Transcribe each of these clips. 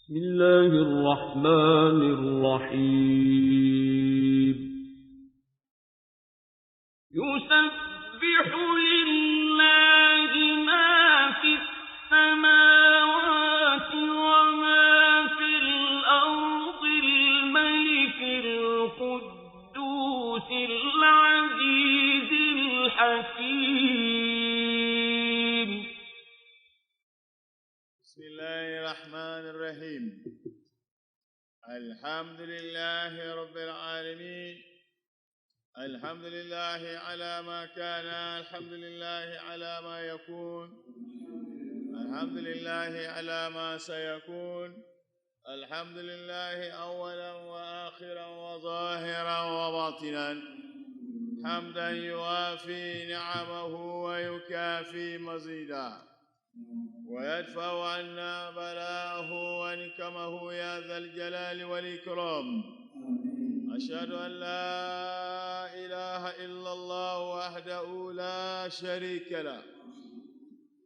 بسم الله الرحمن الرحيم يسبح لله ما في السماوات وما في الأرض الملك القدوس العزيز الحكيم بسم الله الرحمن الرحيم الحمد لله رب العالمين الحمد لله على ما كان الحمد لله على ما يكون الحمد لله على ما سيكون الحمد لله أولا وآخرا وظاهرا وباطنا حمدا يوافي نعمه ويكافي مزيدا ويدفع عنا بلاءه ونكمه يا ذا الجلال والإكرام أشهد أن لا إله إلا الله وحده لا شريك له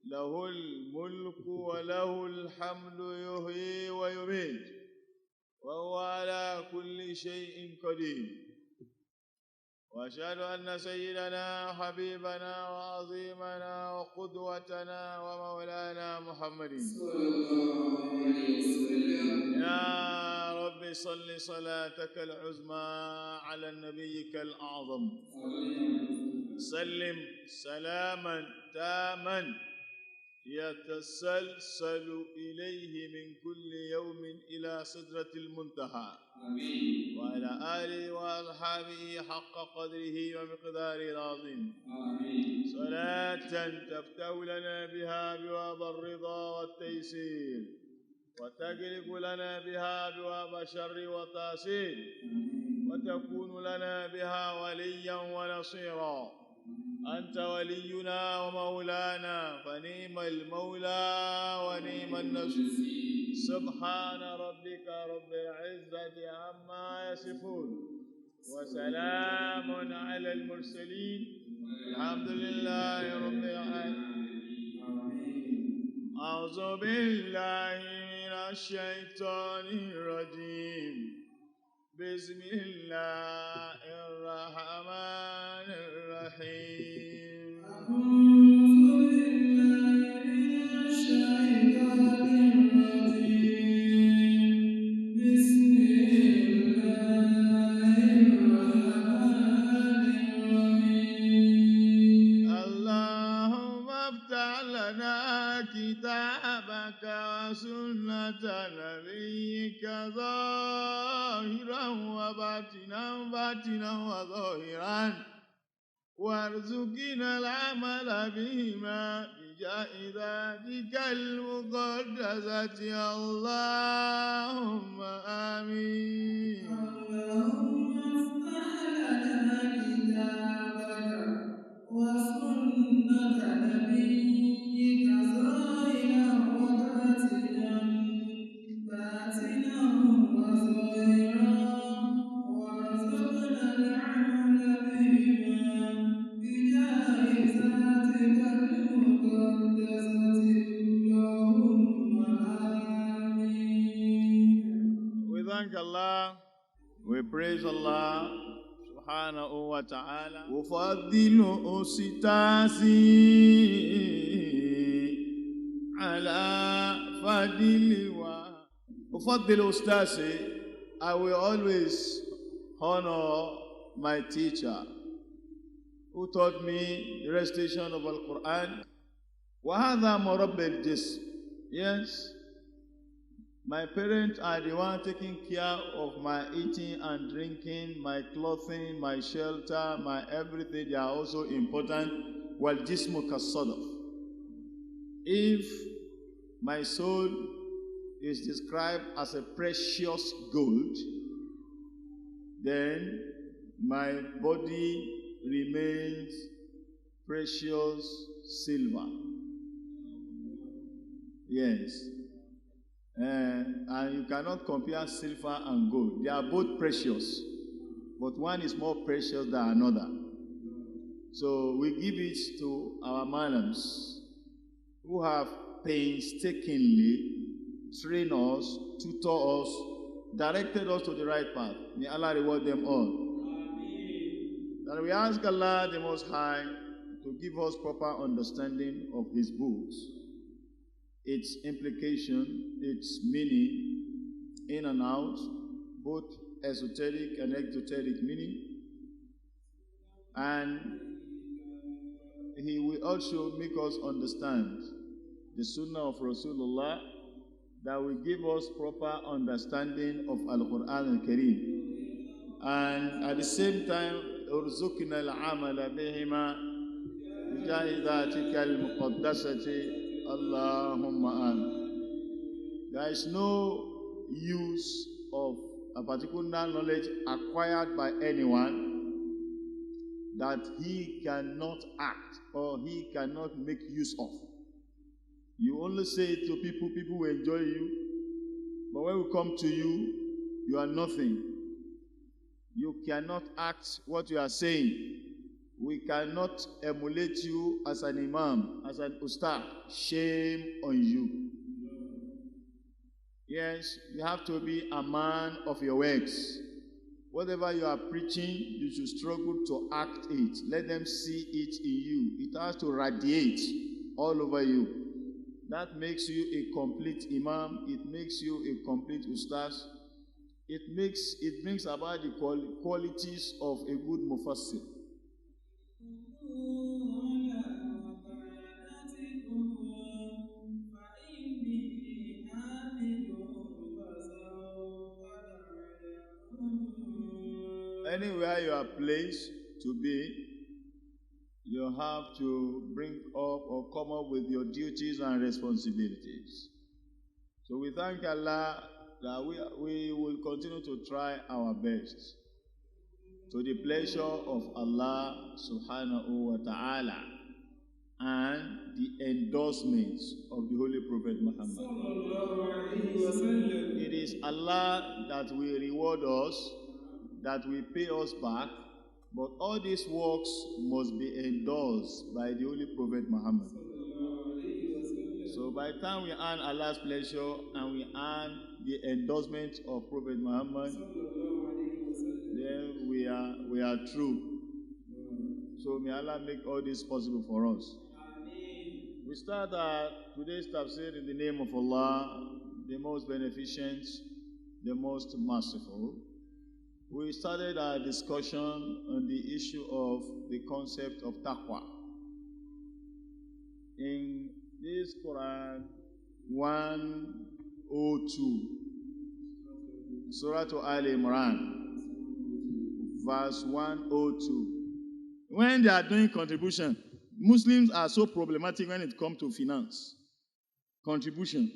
له الملك وله الحمد يحيي ويميت وهو على كل شيء قدير وأشهد أن سيدنا حبيبنا وعظيمنا وقدوتنا ومولانا محمد يا رب صل صلاتك العظمى على نبيك الأعظم سلم سلاما تاما يتسلسل إليه من كل يوم إلى سدرة المنتهى آمين. وعلى آله وأصحابه حق قدره ومقداره العظيم آمين. صلاة تفتح لنا بها أبواب الرضا والتيسير وتغلق لنا بها أبواب الشر والتأثير وتكون لنا بها وليا ونصيرا أنت ولينا ومولانا فنعم المولى ونعم النصير سبحان ربك رب العزة عما يصفون وسلام على المرسلين الحمد لله رب العالمين أعوذ بالله من الشيطان الرجيم بسم الله الرحمن الرحيم أعوذ بالله من الشيطان الرجيم بسم الله الرحمن الرحيم اللهم افتح لنا كتابك وسنة نبيك ظاهرا وباطنا وظاهرا وارزقنا العمل بهما بجاه ذاتك المقدسة اللهم آمين. اللهم افتح لنا كتابك وسنة نبيك ظاهرا وباطنا وظاهرا وارزقنا العمل بهما بجاه ذاتك المقدسة اللهم آمين. We thank Allah, we praise Allah subhanahu wa ta'ala. Ufaddilu usitasi ala fadili wa Ufaddilu ustasi, I will always honor my teacher who taught me the recitation of Al-Quran. وَهَذَا مُرَبِّ الْجِسْمِ. Yes, my parents are the one taking care of my eating and drinking, my clothing, my shelter, my everything. They are also important. وَالْجِسْمُ كَالصَّدَفِ. If my soul is described as a precious gold, then my body remains precious silver. Yes. And you cannot compare silver and gold. They are both precious, but one is more precious than another. So we give it to our malams who have painstakingly trained us, tutored us, directed us to the right path. May Allah reward them all. And we ask Allah the Most High to give us proper understanding of His books, its implication, its meaning, in and out, both esoteric and exoteric meaning. And He will also make us understand the Sunnah of Rasulullah that will give us proper understanding of Al-Quran Al-Kareem. And at the same time, ارزقنا العمل بهما بجاه ذاتك المقدسة اللهم آمين. There is no use of a particular knowledge acquired by anyone that he cannot act or he cannot make use of. You only say it to people, people will enjoy you, but when we come to you, you are nothing. You cannot act what you are saying. We cannot emulate you as an imam, as an ustad. Shame on you. Yes, you have to be a man of your words. Whatever you are preaching, you should struggle to act it. Let them see it in you. It has to radiate all over you. That makes you a complete imam. It makes you a complete ustad. It brings about the qualities of a good mufassir. Anywhere you are placed to be, you have to bring up or come up with your duties and responsibilities. So we thank Allah that we will continue to try our best to the pleasure of Allah subhanahu wa ta'ala and the endorsements of the Holy Prophet Muhammad. It is Allah that will reward us, that will pay us back, but all these works must be endorsed by the Holy Prophet Muhammad. So by the time we earn Allah's pleasure and we earn the endorsement of Prophet Muhammad, then we are true. So may Allah make all this possible for us. We start today's tafsir in the name of Allah, the most beneficent, the most merciful. We started our discussion on the issue of the concept of taqwa. In this Quran 102, Surah to Al Imran, verse 102. When they are doing contribution, Muslims are so problematic when it comes to finance. Contribution.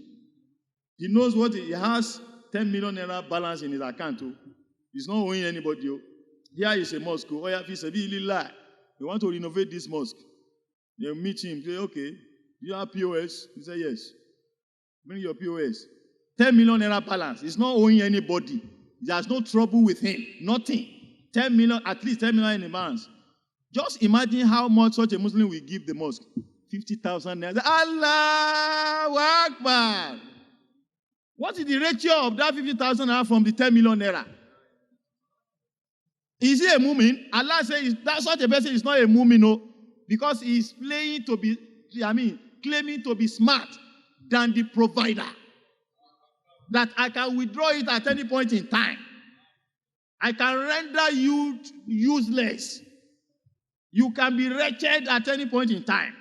He knows what he has 10 million naira balance in his account. He's not owing anybody. Here is a mosque. Oh, yeah, we want to renovate this mosque. They meet him. Say, okay, do you have POS? He say, yes. Bring your POS. 10 million naira balance. He's not owing anybody. There's no trouble with him. Nothing. 10 million, at least 10 million in a balance. Just imagine how much such a Muslim will give the mosque. 50,000 naira. Allahu Akbar. What is the ratio of that 50,000 naira from the 10 million naira? Is he a mu'min? Allah says that such a person is not a mu'min, no, because he is claiming to be smart than the provider. That I can withdraw it at any point in time. I can render you useless. You can be wretched at any point in time.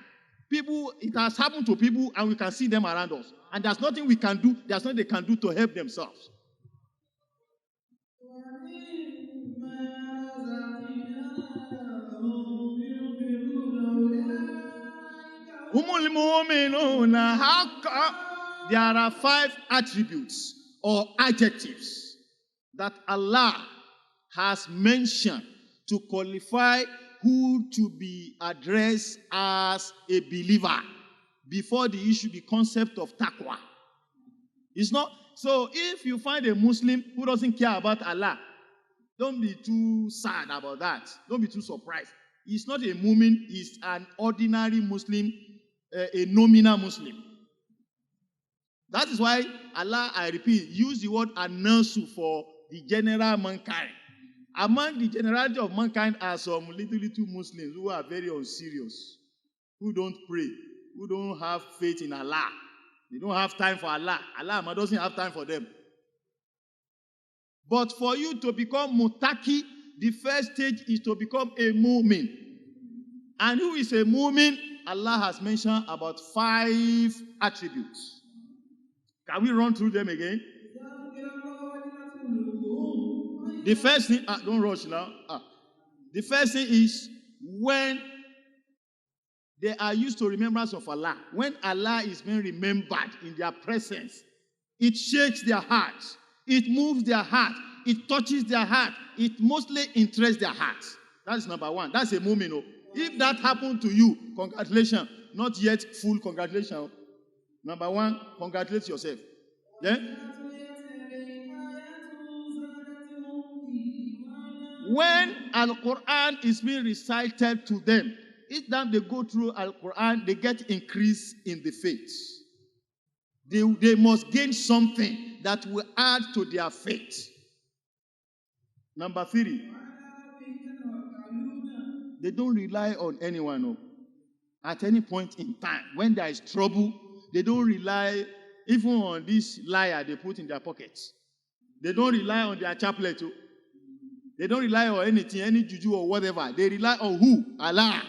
People, it has happened to people and we can see them around us. And there's nothing we can do, there's nothing they can do to help themselves. There are 5 attributes or adjectives that Allah has mentioned to qualify who to be addressed as a believer before the issue, the concept of taqwa. It's not, so if you find a Muslim who doesn't care about Allah, don't be too sad about that. Don't be too surprised. He's not a mu'min, he's an ordinary Muslim, a nominal Muslim. That is why Allah, I repeat, use the word anasu for the general mankind. Among the generality of mankind are some little Muslims who are very unserious, who don't pray, who don't have faith in Allah. They don't have time for Allah. Allah doesn't have time for them. But for you to become mutaki, the first stage is to become a mu'min. And who is a mu'min? Allah has mentioned about 5 attributes. Can we run through them again? The first thing, don't rush now. The first thing is when they are used to remembrance of Allah. When Allah is being remembered in their presence, it shakes their hearts. It moves their heart. It touches their heart. It mostly interests their hearts. That's number 1. That's a moment. If that happened to you, congratulations. Not yet full congratulations. Number 1, congratulate yourself. Then, when Al-Quran is being recited to them, each time they go through Al-Quran, they get increase in the faith. They must gain something that will add to their faith. Number 3, they don't rely on anyone. At any point in time, when there is trouble, they don't rely even on this liar they put in their pockets. They don't rely on their chaplet. They don't rely on anything, any juju or whatever. They rely on who? Allah.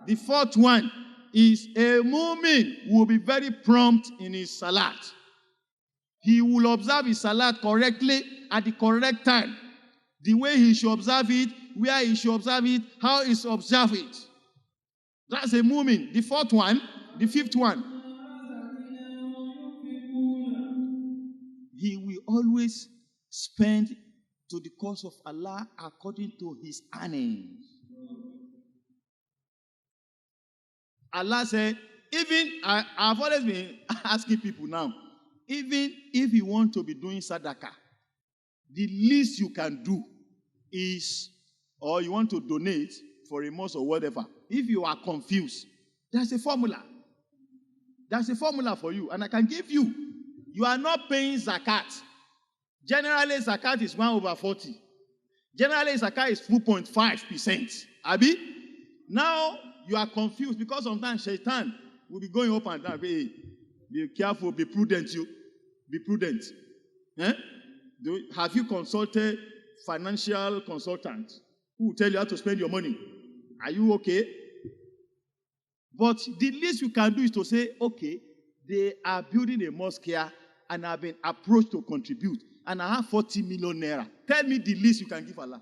The 4th one is a mu'min will be very prompt in his salat. He will observe his salat correctly at the correct time. The way he should observe it, where he should observe it, how he should observe it. That's a mu'min. The 4th one, the 5th one. He will always spend to the cause of Allah according to his earnings. Allah said, I've always been asking people now, even if you want to be doing sadaqah, the least you can do is, or you want to donate for a mosque or whatever, if you are confused, there's a formula. There's a formula for you, and I can give you. You are not paying zakat. Generally, zakat is 1/40. Generally, zakat is 2.5%. Abi? Now, you are confused because sometimes shaitan will be going up and down. Hey, be careful, be prudent, you. Be prudent. Have you consulted financial consultant who will tell you how to spend your money? Are you okay? But the least you can do is to say, okay, they are building a mosque here and I've been approached to contribute and I have 40 million naira. Tell me the least you can give Allah.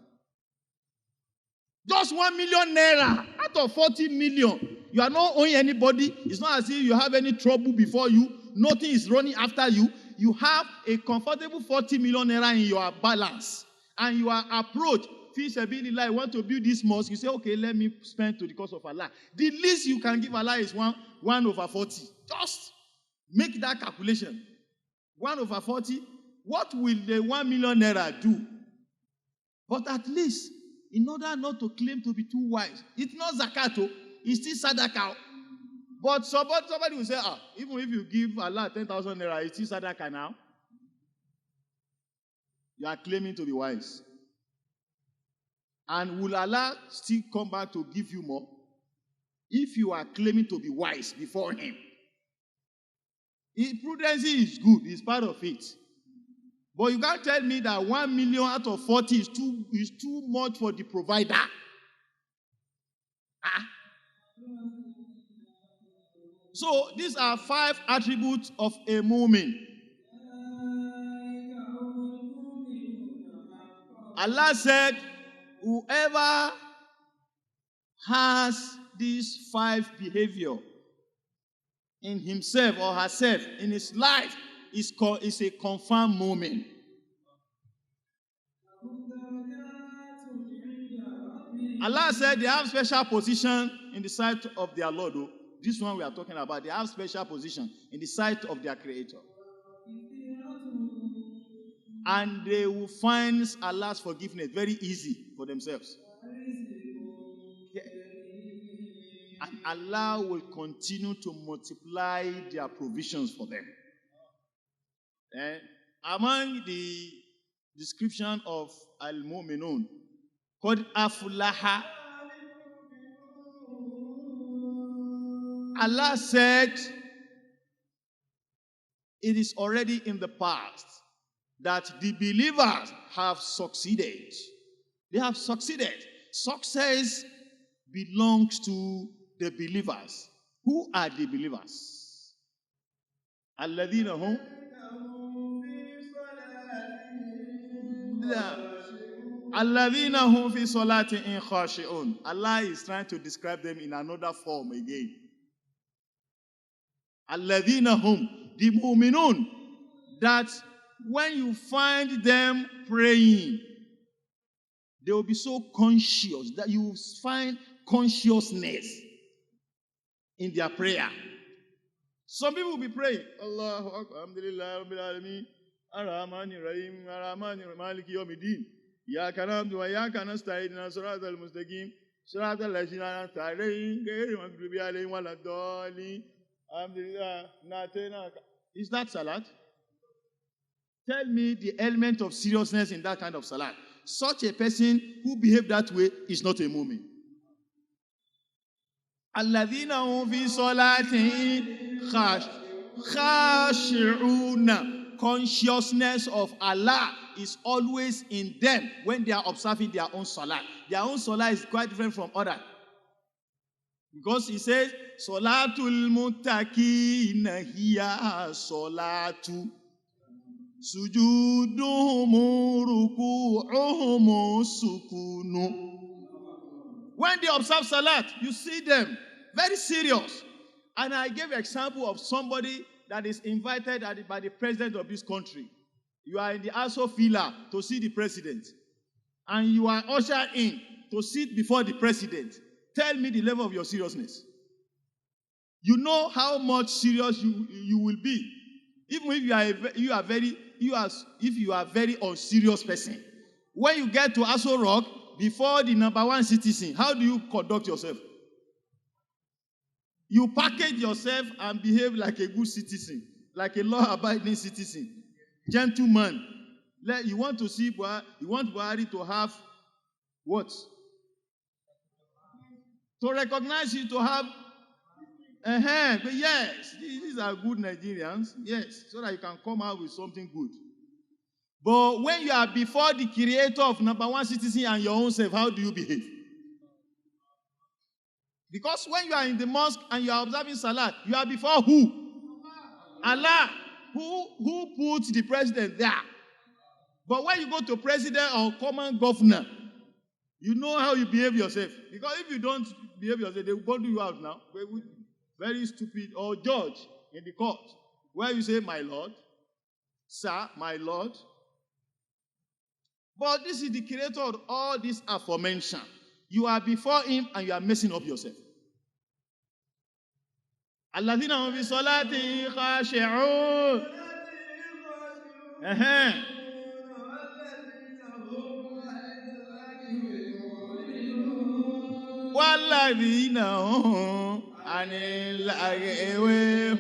Just 1 million naira out of 40 million. You are not owing anybody. It's not as if you have any trouble before you. Nothing is running after you. You have a comfortable 40 million naira in your balance. And you are approached. Fisabilillah, I want to build this mosque. You say, okay, let me spend to the cause of Allah. The least you can give Allah is 1/40. Just make that calculation. 1/40. What will the 1 million naira do? But at least, in order not to claim to be too wise, it's not zakat, it's still sadaqah. But somebody will say, even if you give Allah 10,000 naira, it's still sadaqah now. You are claiming to be wise. And will Allah still come back to give you more? If you are claiming to be wise before him. Prudence is good, it's part of it. But you can't tell me that 1 million out of 40 is too much for the provider. So these are 5 attributes of a mu'min. Allah said, whoever has these 5 behavior in himself or herself, in his life, is a confirmed mu'min. Allah said they have special position in the sight of their Lord. This one we are talking about, they have special position in the sight of their Creator. And they will find Allah's forgiveness very easy for themselves. Allah will continue to multiply their provisions for them. Among the description of Al-Mu'minun, called Afulaha, Allah said it is already in the past that the believers have succeeded. They have succeeded. Success belongs to the believers. Who are the believers? Alladhina hum. Alladhina hum fi salatin khashi'un. Allah is trying to describe them in another form again. Alladhina hum, the mu'minun, that when you find them praying, they will be so conscious that you will find consciousness in their prayer. Some people will be praying, Allahu Akbar, Alhamdulillah, Rabbil Alameen, Ar-Rahmanir Rahim, Ar-Rahmanir Maliki Yawmiddin, Iyyaka na'budu wa iyyaka nasta'in, Siratal Mustaqim, Siratal Ladzina an'amta 'alayhim, ghayril maghdubi 'alayhim waladdallin. Alhamdulillah, Natenaka. Is that salat? Tell me the element of seriousness in that kind of salat. Such a person who behaves that way is not a mu'min. Alladhina hum fi salatin khashi'un. Consciousness of Allah is always in them when they are observing their own salat. Their own salat is quite different from others. Because he says, Salatul muttaqina hiya salatu sujuduhum ruku'uhum sukunu. When they observe salat, you see them very serious. And I gave an example of somebody that is invited by the president of this country. You are in the Aso Villa to see the president. And you are ushered in to sit before the president. Tell me the level of your seriousness. You know how much serious you will be. Even if you are a very unserious person. When you get to Aso Rock, before the number one citizen, how do you conduct yourself? You package yourself and behave like a good citizen, like a law-abiding citizen, gentleman. You want to see Buhari, you want Buhari to have what? To recognize you, to have, but yes, these are good Nigerians, yes, so that you can come out with something good. But when you are before the creator of number one citizen and your own self, how do you behave? Because when you are in the mosque and you are observing salat, you are before who? Allah. Who put the president there? But when you go to president or common governor, you know how you behave yourself. Because if you don't behave yourself, they will bundle you out now. Very stupid. Or judge in the court, where you say, my lord, sir, my lord. But this is the creator of all this aforementioned. You are before him and you are messing up yourself. Alladhina hum fi salatin khashi'un. Walladhina hum anil lagwi.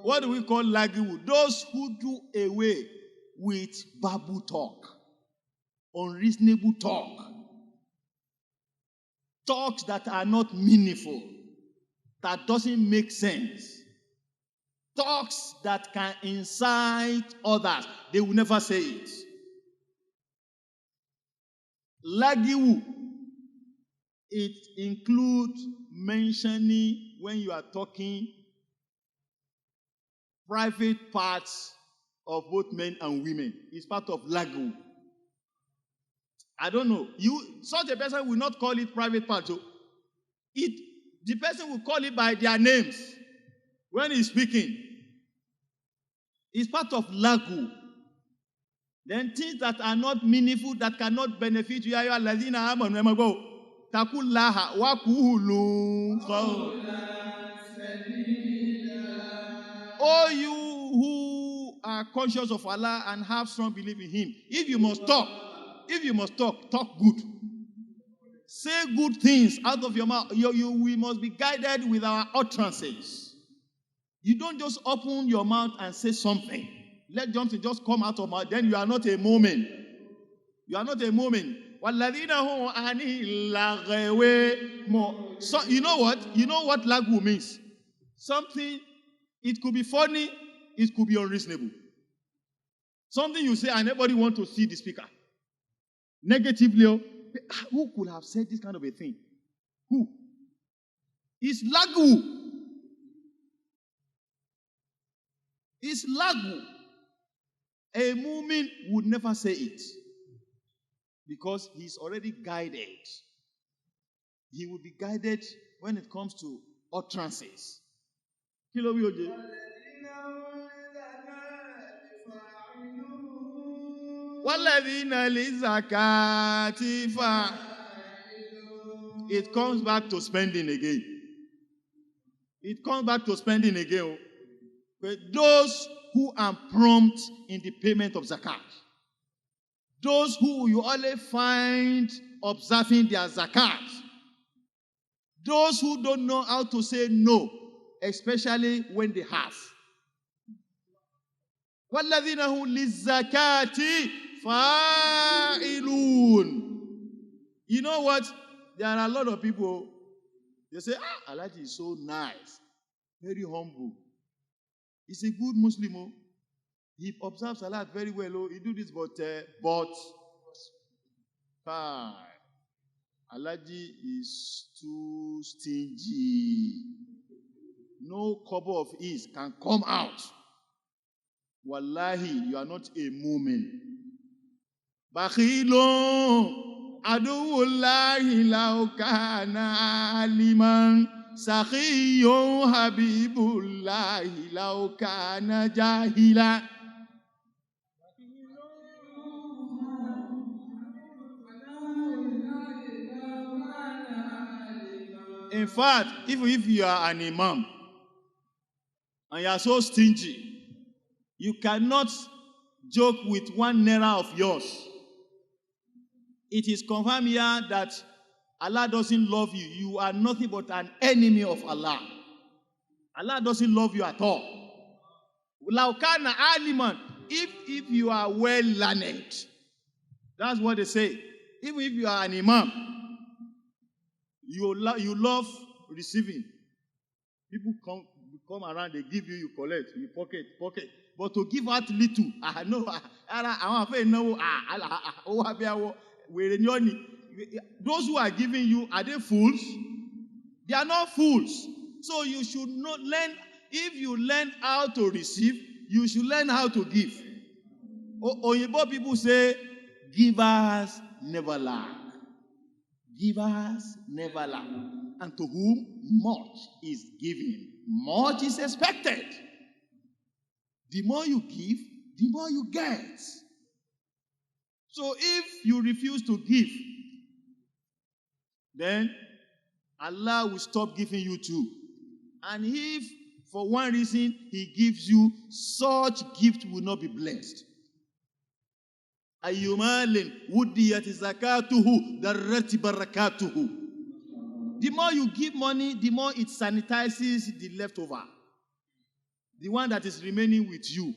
What do we call lagwi? Those who do away with babble talk, unreasonable talk, talks that are not meaningful, that doesn't make sense, talks that can incite others. They will never say it. Lagiwu, it includes mentioning when you are talking private parts of both men and women. It's part of lagu. I don't know. Such a person will not call it private part. So the person will call it by their names when he's speaking. It's part of lagu. Then things that are not meaningful, that cannot benefit you, takullaha wa kuhulu. Oh, you who are conscious of Allah and have strong belief in Him, if you must talk, talk good. Say good things out of your mouth. We must be guided with our utterances. You don't just open your mouth and say something. Let something just come out of mouth. Then you are not a moment. You are not a moment. So, you know what? You know what lagwu means? Something, it could be funny, it could be unreasonable. Something you say and everybody want to see the speaker. Negatively, who could have said this kind of a thing? Who? It's lagwu. It's lagwu. A mu'min would never say it because he's already guided. He will be guided when it comes to utterances. Kilo wi oje. Walladhina lizakati fa. It comes back to spending again. It comes back to spending again. But those who are prompt in the payment of zakat, those who you only find observing their zakat, those who don't know how to say no, especially when they have. وَالَّذِينَ هُمْ لِلزَّكَاةِ فَاعِلُونَ. You know what? There are a lot of people, they say, Alhaji is so nice, very humble. He's a good Muslim. He observes Salat very well. He do this, but Alhaji is too stingy. No kobo of his can come out. Wallahi, you are not a mu'min. Bakhilun aduwullahi law kana aliman. Sakhiyun habibullahi law kana jahila. In fact, if you are an imam and you are so stingy, you cannot joke with 1 naira of yours. It is confirmed here that Allah doesn't love you. You are nothing but an enemy of Allah. Allah doesn't love you at all. Laukana aliman, if you are well learned, that's what they say. Even if you are an imam, you love receiving. People come around, they give you, you collect, you pocket. But to give out little, those who are giving you, are they fools? They are not fools. So you should not learn. If you learn how to receive, you should learn how to give. Oyibo people say, givers never lack. Givers never lack. And to whom much is given, much is expected. The more you give, the more you get. So if you refuse to give, then Allah will stop giving you too. And if for one reason He gives you, such gift will not be blessed. Ayyumalin wudiyati zakatuhu darrati barakatuhu. The more you give money, the more it sanitizes the leftover. The one that is remaining with you.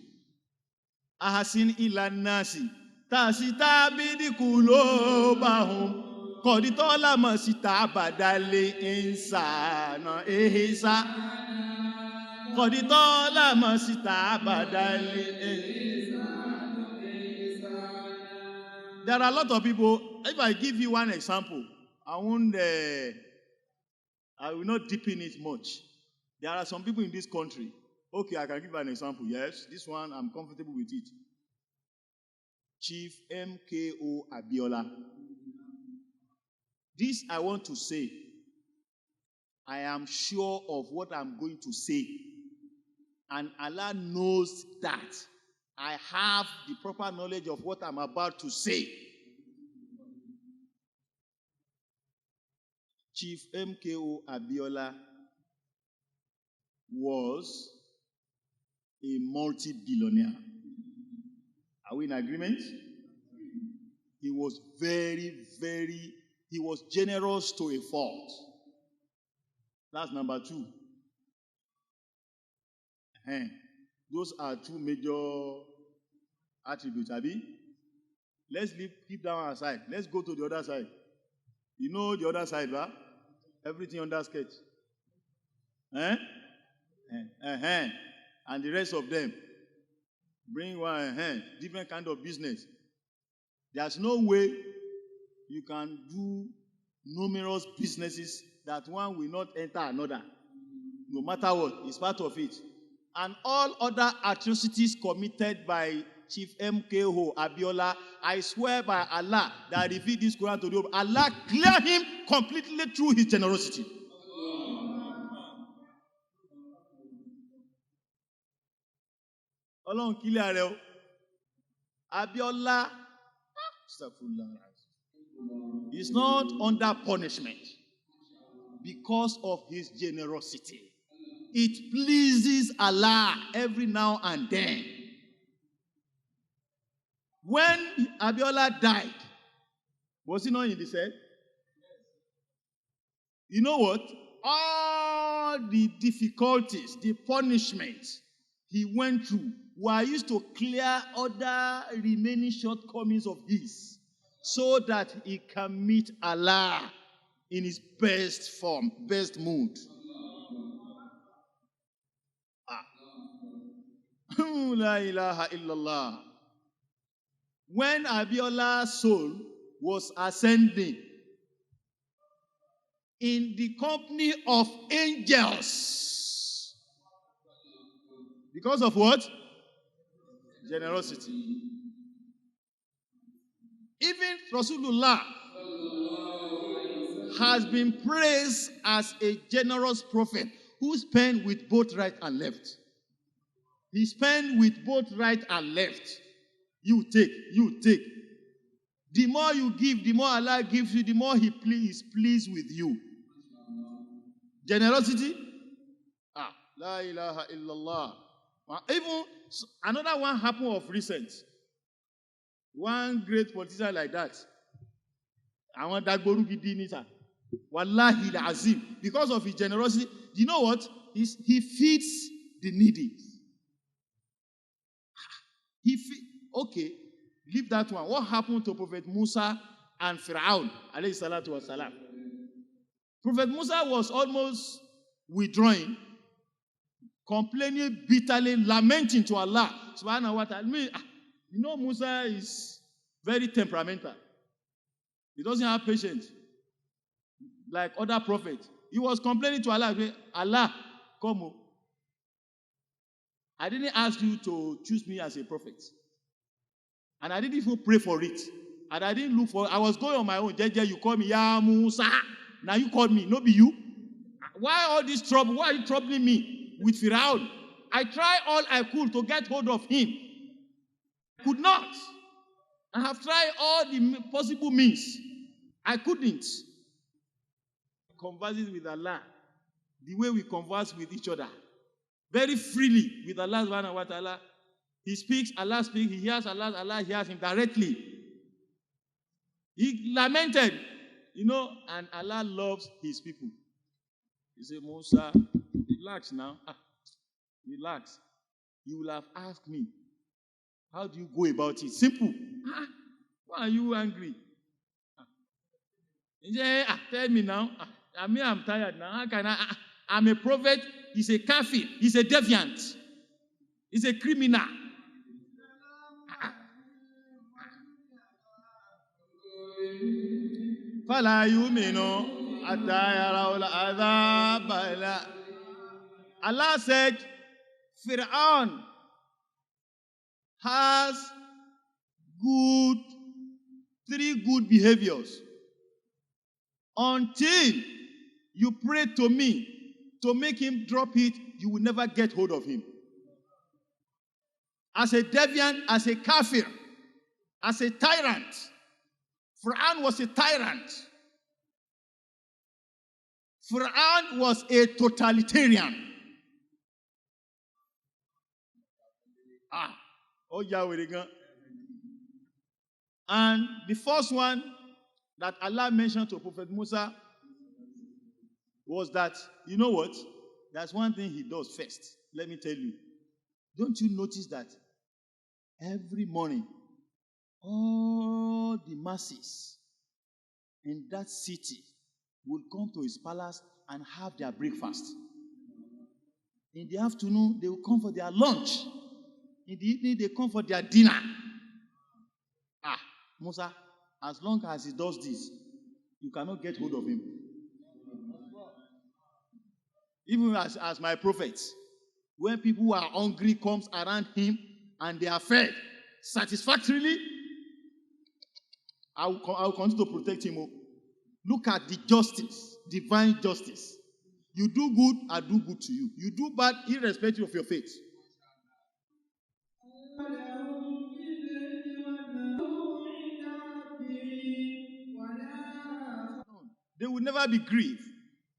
Ahasin ilan nasi. Tasita bidi kulobahum. Koditola masita badale insana ehisa. Koditola masita badale insana. There are a lot of people. If I give you one example, I will not deepen it much. There are some people in this country. Okay, I can give an example. Yes, this one, I'm comfortable with it. Chief MKO Abiola. This I want to say. I am sure of what I'm going to say. And Allah knows that I have the proper knowledge of what I'm about to say. Chief MKO Abiola was a multi-billionaire. Are we in agreement? He was very, very he was generous to a fault. That's number 2. Those are 2 major attributes, Abi. Let's keep that one aside. Let's go to the other side. You know the other side, right? Everything under sketch. And the rest of them. Bring one, different kind of business. There's no way you can do numerous businesses that one will not enter another. No matter what, it's part of it. And all other atrocities committed by Chief MKO Abiola, I swear by Allah that I reveal this Quran to you, Allah clear him completely through his generosity. Ọlọ́run kílẹ̀ rẹ̀ o. Abiola is not under punishment because of his generosity. It pleases Allah every now and then. When Abiola died, was he not in the cell? You know what? All the difficulties, the punishments he went through were used to clear other remaining shortcomings of his so that he can meet Allah in his best form, best mood. La ilaha illallah. When Abiola's soul was ascending in the company of angels, because of what? Generosity. Even Rasulullah has been praised as a generous prophet who spent with both right and left. He spent with both right and left. You take, you take. The more you give, the more Allah gives you, the more He is pleased with you. Generosity? La ilaha illallah. Even another one happened of recent. One great politician like that. I want Dagboru Gidi Nita. Wallahi Azim. Because of his generosity, you know what? He feeds the needy. Okay, leave that one. What happened to Prophet Musa and Fir'aun? Alayhi salatu wasalam. Prophet Musa was almost withdrawing, complaining bitterly, lamenting to Allah subhanahu wa ta'ala. You know, Musa is very temperamental. He doesn't have patience like other prophets. He was complaining to Allah, Allah, come on. I didn't ask you to choose me as a prophet. And I didn't even pray for it. And I didn't look for it. I was going on my own. JJ, you called me, Ya Musa. Now you called me, no be you. Why all this trouble? Why are you troubling me with Firaun? I tried all I could to get hold of him. Could not. I have tried all the possible means. I couldn't. Conversing with Allah, the way we converse with each other, very freely with Allah subhanahu wa ta'ala. He speaks, Allah speaks, he hears Allah, Allah hears him directly. He lamented, and Allah loves his people. He said, Musa, relax now. Relax. You will have asked me, how do you go about it? Simple. Why are you angry? He said, tell me now. I'm tired now. How can I'm a prophet. He's a kafir. He's a deviant. He's a criminal. Allah said, Fir'aun has 3 good behaviors. Until you pray to me to make him drop it, you will never get hold of him. As a deviant, as a kafir, as a tyrant. Fir'aun was a tyrant. Fir'aun was a totalitarian. And the first one, that Allah mentioned to Prophet Musa was that, you know what? That's one thing he does first. Let me tell you. Don't you notice that every morning, all the masses in that city will come to his palace and have their breakfast. In the afternoon, they will come for their lunch. In the evening, they come for their dinner. Musa, as long as he does this, you cannot get hold of him. Even as my prophets, when people who are hungry comes around him and they are fed satisfactorily, I will continue to protect him. Look at the justice, divine justice. You do good, I do good to you. You do bad, irrespective of your faith. They will never be grieved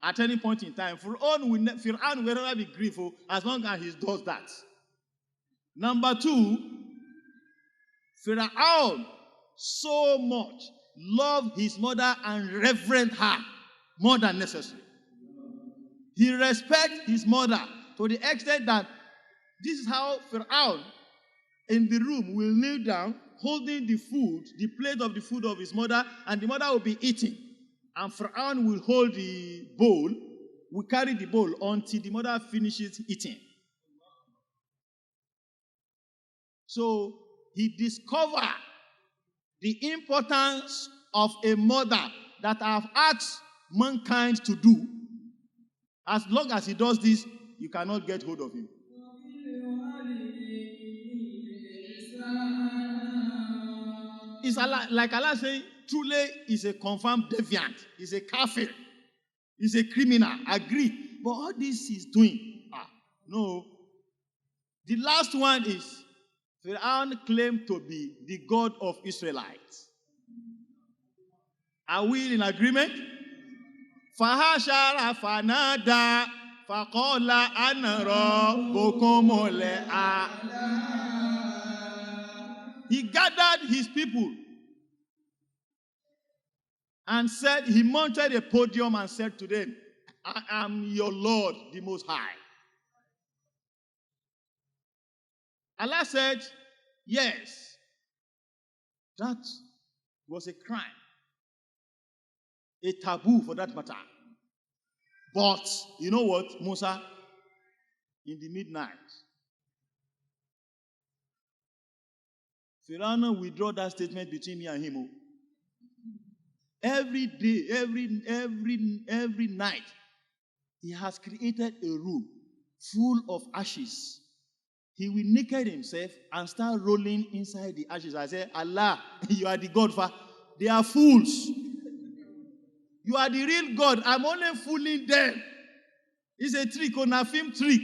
at any point in time. Fir'aun will never be grieved as long as he does that. Number 2, Fir'aun so much loved his mother and reverenced her more than necessary. He respects his mother to the extent that this is how Fir'aun in the room will kneel down, holding the food, the plate of the food of his mother, and the mother will be eating. And Fir'aun will hold the bowl, will carry the bowl until the mother finishes eating. So he discovered the importance of a mother that I have asked mankind to do. As long as he does this, you cannot get hold of him. It's like Allah saying, truly is a confirmed deviant, is a kafir, is a criminal. Agree. But all this he's doing, no. The last one is, Fir'aun claimed to be the God of Israelites. Are we in agreement? Fahashara fanada faqala ana rabbukum al-a'la. He gathered his people and said, he mounted a podium and said to them, I am your Lord, the Most High. Allah said, yes, that was a crime, a taboo for that matter. But you know what, Musa? In the midnight, Pharaoh withdraw that statement between me and him. Every day, every night, he has created a room full of ashes. He will naked himself and start rolling inside the ashes. I say, Allah, you are the God. They are fools. You are the real God. I'm only fooling them. It's a trick, on a film trick.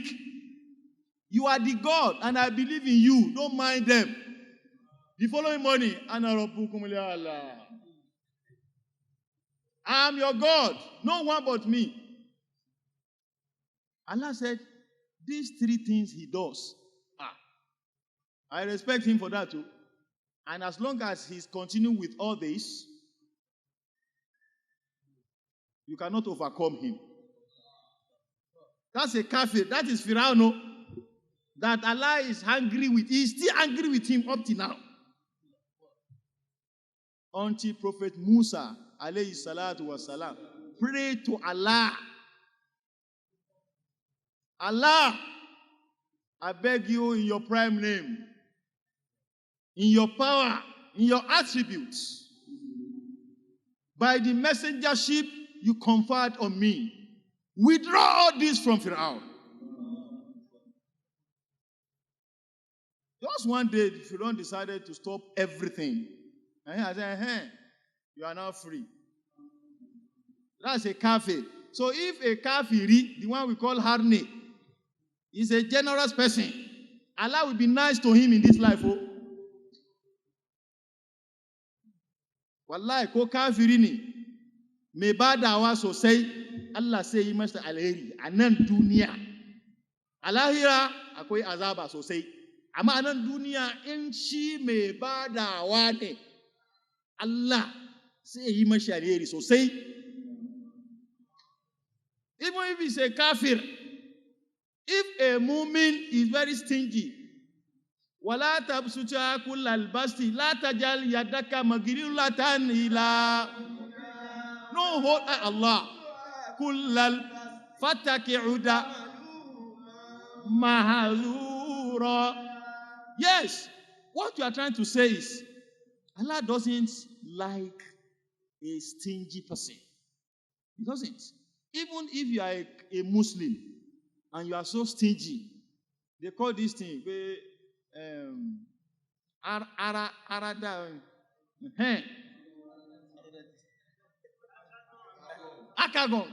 You are the God, and I believe in you. Don't mind them. The following morning, I am your God. No one but me. Allah said, these 3 things he does. I respect him for that too. And as long as he's continuing with all this, you cannot overcome him. That's a kafir. That is Pharaoh. That Allah is angry with. He is still angry with him up to now. Until Prophet Musa, alayhi salatu wasalam, prayed to Allah. Allah, I beg you in your prime name, in your power, in your attributes, by the messengership you conferred on me, withdraw all this from Pharaoh. Just one day, Pharaoh decided to stop everything. And I said, you are now free. That's a kafir. So if a kafiri, the one we call Harne, is a generous person, Allah will be nice to him in this life. Oh. Wallahi, ko kafiri ne, mai badawa sosai, Allah sai yi masa alheri a nan duniya. A lahira akwai azaba sosai. Amma a nan duniya in shi mai badawa ne, Allah Sai yi mashi alheri sosai. Even if he's a kafir, if a mu'min is very stingy, wala tabsuta kullal basti, la tajal yadaka magrilatan ila. No hold Allah. Kullal fataki'uda mahazura. Yes, what you are trying to say is Allah doesn't like a stingy person. He doesn't. Even if you are a Muslim and you are so stingy, they call this thing akagon.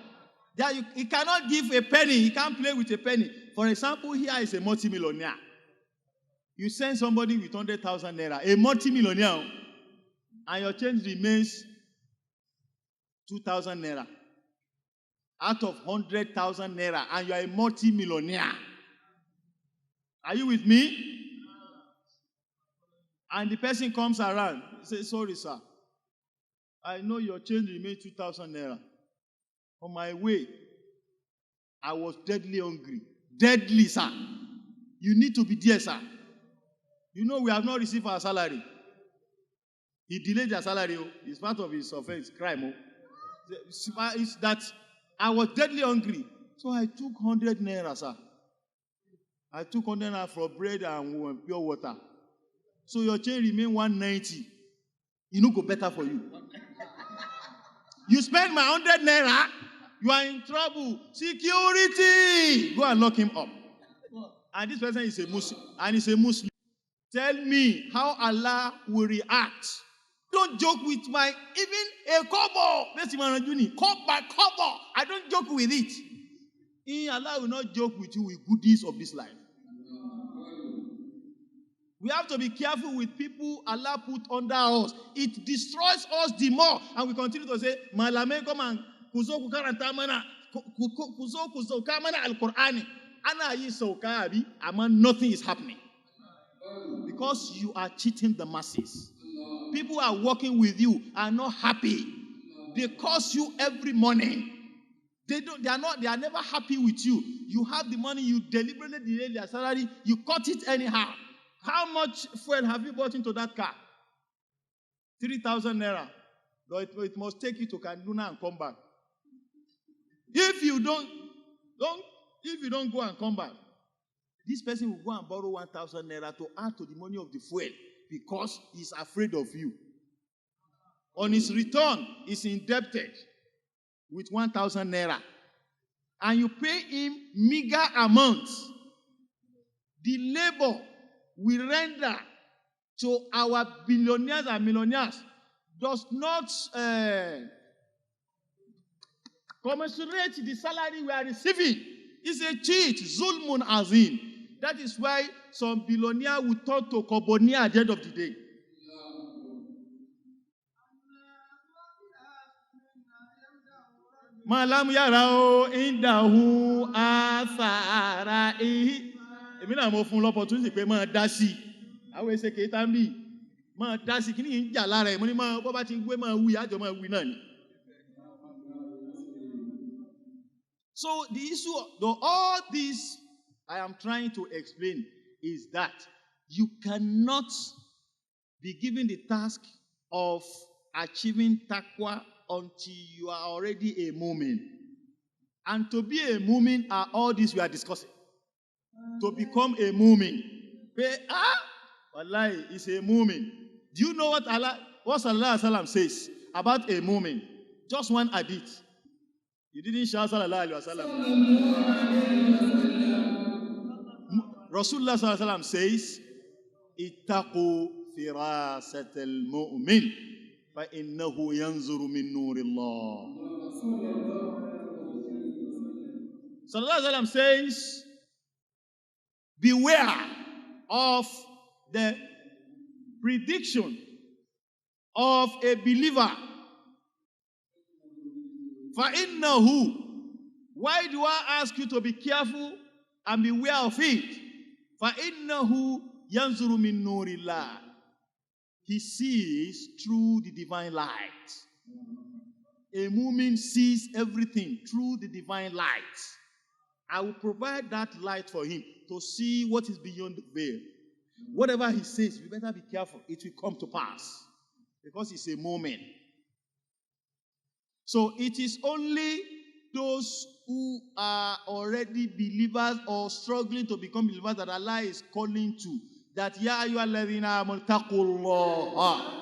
He cannot give a penny. He can't play with a penny. For example, here is a multimillionaire. You send somebody with 100,000 naira, a multimillionaire, and your change remains 2,000 naira out of 100,000 naira, and you are a multi-millionaire. Are you with me? And the person comes around, says, sorry, sir. I know your change remains 2,000 naira. On my way, I was deadly hungry. Deadly, sir. You need to be there, sir. You know we have not received our salary. He delayed their salary. It's part of his offense, crime. It's that I was deadly hungry. So I took 100 naira, sir. I took 100 naira for bread and pure water. So your change remain 190. It no go better for you. You spend my 100 naira, you are in trouble. Security! Go and lock him up. And this person is a Muslim. And he's a Muslim. Tell me how Allah will react. Don't joke with my, even a kobo. Cup by kobo. I don't joke with it. Allah will not joke with you with goodies of this life. We have to be careful with people Allah put under us. It destroys us the more. And we continue to say, Malame come and kuzo kukarantamana, kuzo kamana al-Qur'ani. Ana yi saukabi, aman nothing is happening. Because you are cheating the masses. People are working with you, are not happy. They curse you every morning. They are never happy with you. You have the money, you deliberately delay their salary, you cut it anyhow. How much fuel have you bought into that car? 3,000 naira. It must take you to Kaduna and come back. If you don't go and come back, this person will go and borrow 1,000 naira to add to the money of the fuel because he's afraid of you. On his return, he's indebted with 1,000 naira. And you pay him meager amounts. The labor we render to our billionaires and millionaires does not commensurate the salary we are receiving. It's a cheat, zulmun azim. That is why some billionaire will turn to kobonia at the end of the day. Malam yarao indahu asara. Èmi náà mo fún l'opportunity pé máa dá sí. Àwọn ẹsẹ̀ kẹta ń bì. Máa dá sí kíní ń jà lára ẹ̀. Mo ní máa bọ́ bá ti gbé máa wí, àjọ máa wí náà ni. So the issue of all this I am trying to explain is that you cannot be given the task of achieving taqwa until you are already a mu'min. And to be a mu'min are all these we are discussing. To become a mu'min. Wallahi is a mu'min. Do you know what Sallallahu Alaihi Wasallam says about a mu'min? Just one hadith. You didn't shout Sallallahu Alaihi Wasallam. Rasulullah Sallallahu Alaihi Wasallam says, Ittaqu firasat al-mu'min fa innahu yanzuru min nurillah. Sallallahu Alaihi Wasallam says, beware of the prediction of a believer. فَإِنَّهُ. Why do I ask you to be careful and beware of it? فَإِنَّهُ يَنْظُرُ مِن نُّورِ اللَّهِ. He sees through the divine light. A mu'min sees everything through the divine light. I will provide that light for him to see what is beyond the veil. Whatever he says, you better be careful. It will come to pass because it's a moment. So it is only those who are already believers or struggling to become believers that Allah is calling to. That ya ayyuhalladhina amanu taqullaha.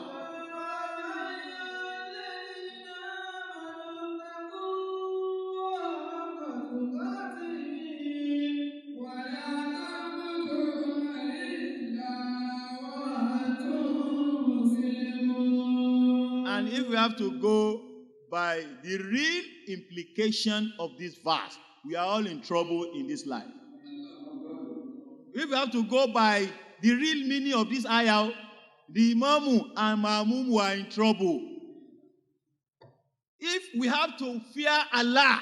And if we have to go by the real implication of this verse, we are all in trouble in this life. If we have to go by the real meaning of this ayah, the Imamu and Ma'mum were in trouble. If we have to fear Allah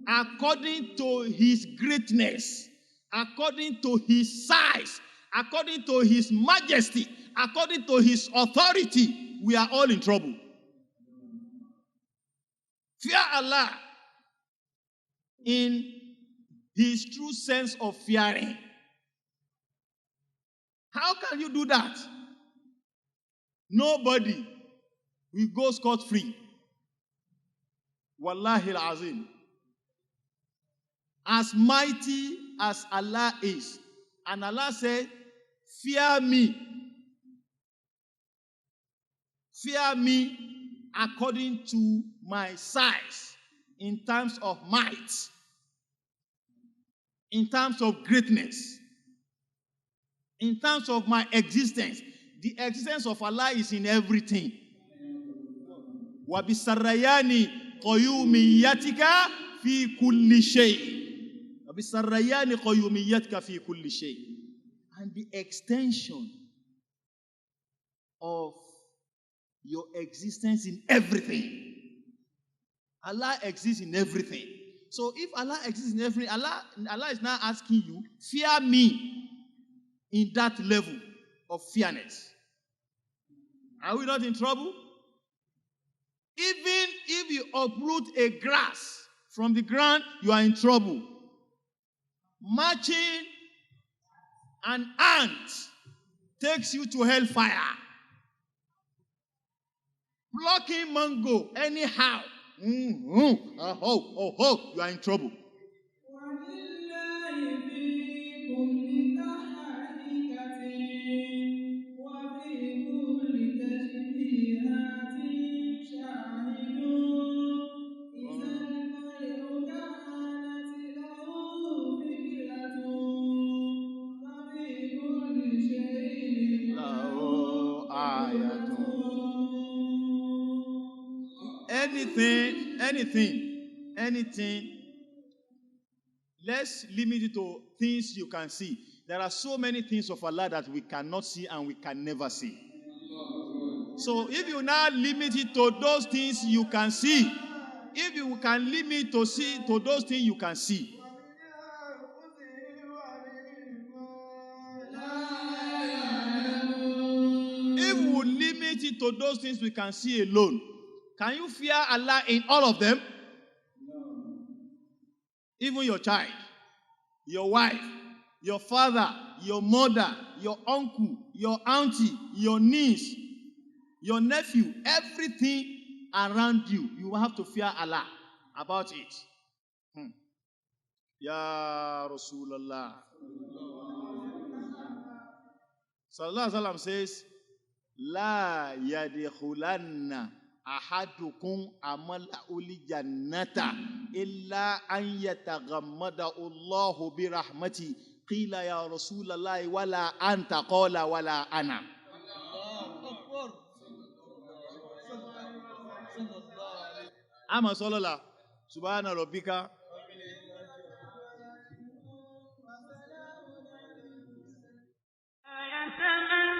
according to his greatness, according to his size, according to his majesty, according to his authority, we are all in trouble. Fear Allah in his true sense of fearing. How can you do that? Nobody will go scot-free. Wallahi al-azim. As mighty as Allah is, and Allah said, fear me. Fear me according to my size, in terms of might, in terms of greatness, in terms of my existence. The existence of Allah is in everything. وَبِسَرَّيَانِ قَيُومِيَّتِكَ فِي كُلِّ شَيْءٍ. وَبِسَرَّيَانِ قَيُومِيَّتِكَ فِي كُلِّ شَيْءٍ. And the extension of your existence in everything. Allah exists in everything. So if Allah exists in everything, Allah is now asking you, fear me in that level of fearness. Are we not in trouble? Even if you uproot a grass from the ground, you are in trouble. Marching an ant takes you to hellfire. Plucking mango anyhow, you are in trouble. Anything. Let's limit it to things you can see. There are so many things of Allah that we cannot see and we can never see. So if you now limit it to those things you can see, if you can limit to see to those things you can see, if we limit it to those things we can see alone, can you fear Allah in all of them? Even your child, your wife, your father, your mother, your uncle, your auntie, your niece, your nephew, everything around you, you will have to fear Allah about it. Ya Rasulallah. Sallallahu Alaihi Wasallam says, La yadikhulanna ahadukum amala uli jannata illa an yataghammada Allahu bi rahmati qila ya Rasulallah wala anta qala wala ana. Ama sallallahu subhana rabbika يتمنى